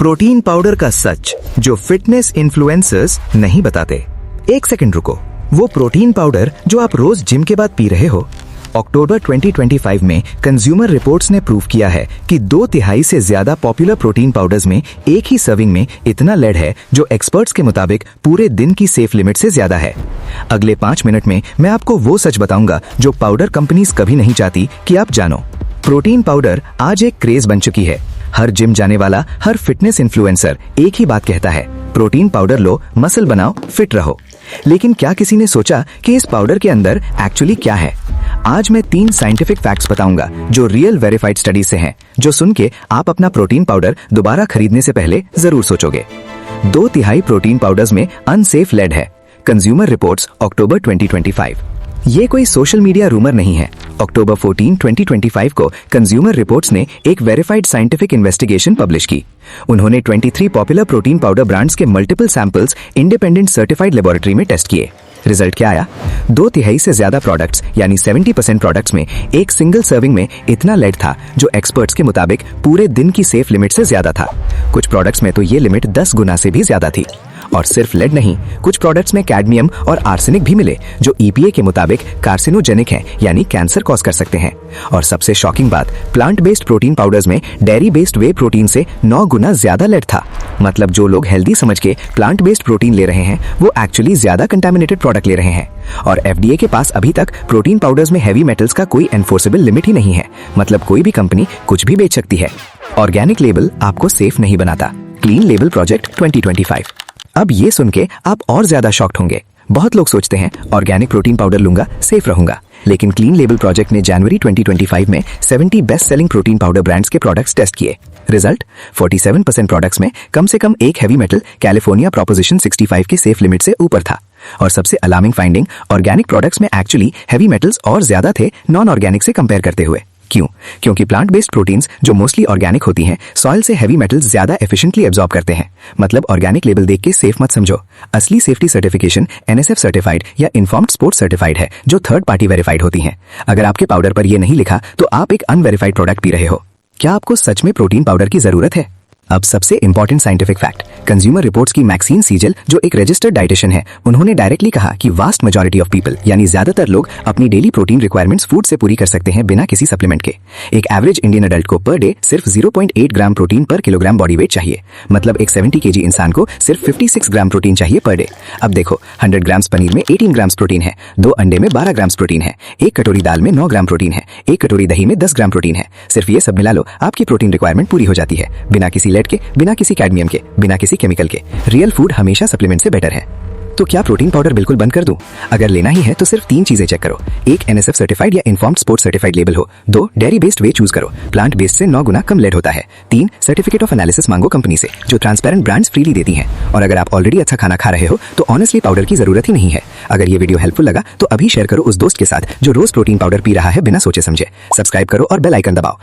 Protein powder का सच जो fitness influencers नहीं बताते। एक सेकंड रुको, वो प्रोटीन पाउडर जो आप रोज जिम के बाद पी रहे हो। अक्टूबर 2025 में कंज्यूमर रिपोर्ट्स ने प्रूव किया है कि 2/3 से ज्यादा पॉपुलर प्रोटीन पाउडर्स में एक ही सर्विंग में इतना लेड है जो एक्सपर्ट्स के मुताबिक पूरे दिन की सेफ लिमिट से ज्यादा है। अगले 5 मिनट में मैं आपको वो सच बताऊंगा जो पाउडर कंपनीज कभी नहीं चाहती कि आप जानो। प्रोटीन पाउडर आज एक क्रेज बन चुकी है। हर जिम जाने वाला, हर फिटनेस इन्फ्लुएंसर एक ही बात कहता है, प्रोटीन पाउडर लो, मसल बनाओ, फिट रहो। लेकिन क्या किसी ने सोचा कि इस पाउडर के अंदर एक्चुअली क्या है? आज मैं 3 साइंटिफिक फैक्ट्स बताऊंगा जो रियल वेरीफाइड स्टडी से हैं, जो सुन के आप अपना प्रोटीन पाउडर दोबारा खरीदने से पहले जरूर सोचोगे। 2/3 प्रोटीन पाउडर्स में अनसेफ लेड है। कंज्यूमर रिपोर्ट्स अक्टूबर 2025। ये कोई सोशल मीडिया रूमर नहीं है। अक्टूबर 14, 2025 को कंज्यूमर रिपोर्ट्स ने एक वेरीफाइड साइंटिफिक इन्वेस्टिगेशन पब्लिश की। उन्होंने 23 पॉपुलर प्रोटीन पाउडर ब्रांड्स के multiple samples independent certified laboratory में टेस्ट किए। रिजल्ट क्या आया? 2/3 से ज्यादा प्रोडक्ट्स यानी 70% प्रोडक्ट्स में एक सिंगल सर्विंग में इतना लेड था जो एक्सपर्ट्स के मुताबिक पूरे दिन की सेफ लिमिट से ज्यादा था। कुछ प्रोडक्ट्स में तो ये लिमिट 10 गुना से भी ज्यादा थी। और सिर्फ लेड नहीं, कुछ प्रोडक्ट्स में कैडमियम और आर्सेनिक भी मिले जो EPA के मुताबिक कार्सिनोजेनिक हैं, यानी कैंसर कॉज कर सकते हैं। और सबसे शॉकिंग बात, प्लांट बेस्ड प्रोटीन पाउडर्स में डेयरी बेस्ड वे प्रोटीन से 9 गुना ज्यादा लेड था। मतलब जो लोग हेल्दी समझ के प्लांट बेस्ड प्रोटीन ले रहे हैं वो एक्चुअली ज्यादा कंटामिनेटेड प्रोडक्ट ले रहे हैं। और FDA के पास अभी तक प्रोटीन पाउडर्स में हैवी मेटल्स का कोई एनफोर्सेबल लिमिट ही नहीं है। मतलब कोई भी कंपनी कुछ भी बेच सकती है। ऑर्गेनिक लेबल आपको सेफ नहीं बनाता। Clean label project 2025। अब ये सुन के आप और ज्यादा शॉक्ड होंगे। बहुत लोग सोचते हैं ऑर्गेनिक प्रोटीन पाउडर लूंगा, सेफ रहूंगा। लेकिन क्लीन लेबल प्रोजेक्ट ने जनवरी 2025 में 70 best selling protein powder brands के प्रोडक्ट्स टेस्ट किए। रिजल्ट, 47% प्रोडक्ट्स में कम से कम एक हैवी मेटल कैलिफोर्निया प्रोपोजिशन 65 के सेफ लिमिट से ऊपर था। और सबसे अलार्मिंग फाइंडिंग, ऑर्गेनिक प्रोडक्ट्स में एक्चुअली हैवी मेटल्स और ज्यादा थे नॉन ऑर्गेनिक से कंपेयर करते हुए। क्यों? क्योंकि प्लांट बेस्ड प्रोटीन्स जो मोस्टली ऑर्गेनिक होती हैं, सॉइल से हैवी मेटल्स ज्यादा एफिशिएंटली एब्जॉर्ब करते हैं। मतलब ऑर्गेनिक लेबल देख के सेफ मत समझो। असली सेफ्टी सर्टिफिकेशन NSF सर्टिफाइड या इन्फॉर्म्ड स्पोर्ट्स सर्टिफाइड है, जो थर्ड पार्टी वेरीफाइड होती हैं। अगर आपके पाउडर पर यह नहीं लिखा तो आप एक अनवेरीफाइड प्रोडक्ट पी रहे हो। क्या आपको सच में प्रोटीन पाउडर की जरूरत है? अब सबसे important scientific fact, consumer reports की मैक्सीन सीजल जो एक रजिस्टर्ड डाइटिशियन है, उन्होंने डायरेक्टली कहा कि वास्ट मेजॉरिटी ऑफ पीपल यानी ज्यादातर लोग अपनी डेली प्रोटीन रिक्वायरमेंट्स फूड से पूरी कर सकते हैं बिना किसी सप्लीमेंट के। एक एवरेज इंडियन अडल्ट को पर डे सिर्फ 0.8 ग्राम प्रोटीन पर किलोग्राम बॉडी वेट चाहिए। मतलब एक 70 kg इंसान को सिर्फ 56 ग्राम प्रोटीन चाहिए पर डे। अब देखो, 100 ग्राम्स पनीर में 18 ग्राम्स प्रोटीन है, 2 अंडे में 12 ग्राम्स प्रोटीन है, एक कटोरी दाल में 9 ग्राम प्रोटीन है, एक कटोरी दही में 10 ग्राम प्रोटीन है। सिर्फ ये सब मिला लो, आपकी प्रोटीन रिक्वायरमेंट पूरी हो जाती है, बिना किसी लेड के, बिना किसी कैडमियम के, बिना किसी केमिकल के। रियल फूड हमेशा सप्लीमेंट से बेटर है। तो क्या प्रोटीन पाउडर बिल्कुल बंद कर दूं? अगर लेना ही है तो सिर्फ 3 चीजें चेक करो। 1 NSF सर्टिफाइड या इन्फॉर्म्ड स्पोर्ट्स सर्टिफाइड लेबल हो। 2 डेयरी बेस्ड वे चूज करो, प्लांट बेस्ड से 9 गुना कम लेड होता है। 3 सर्टिफिकेट ऑफ एनालिसिस मांगो कंपनी से, जो ट्रांसपेरेंट ब्रांड्स फ्रीली देती हैं। और अगर आप ऑलरेडी अच्छा खाना खा रहे हो तो ऑनेस्टली पाउडर की जरूरत ही नहीं है। अगर ये वीडियो हेल्पफुल लगा तो अभी शेयर करो उस दोस्त के साथ जो रोज प्रोटीन पाउडर पी रहा है बिना सोचे समझे। सब्सक्राइब करो और बेल आइकन दबाओ।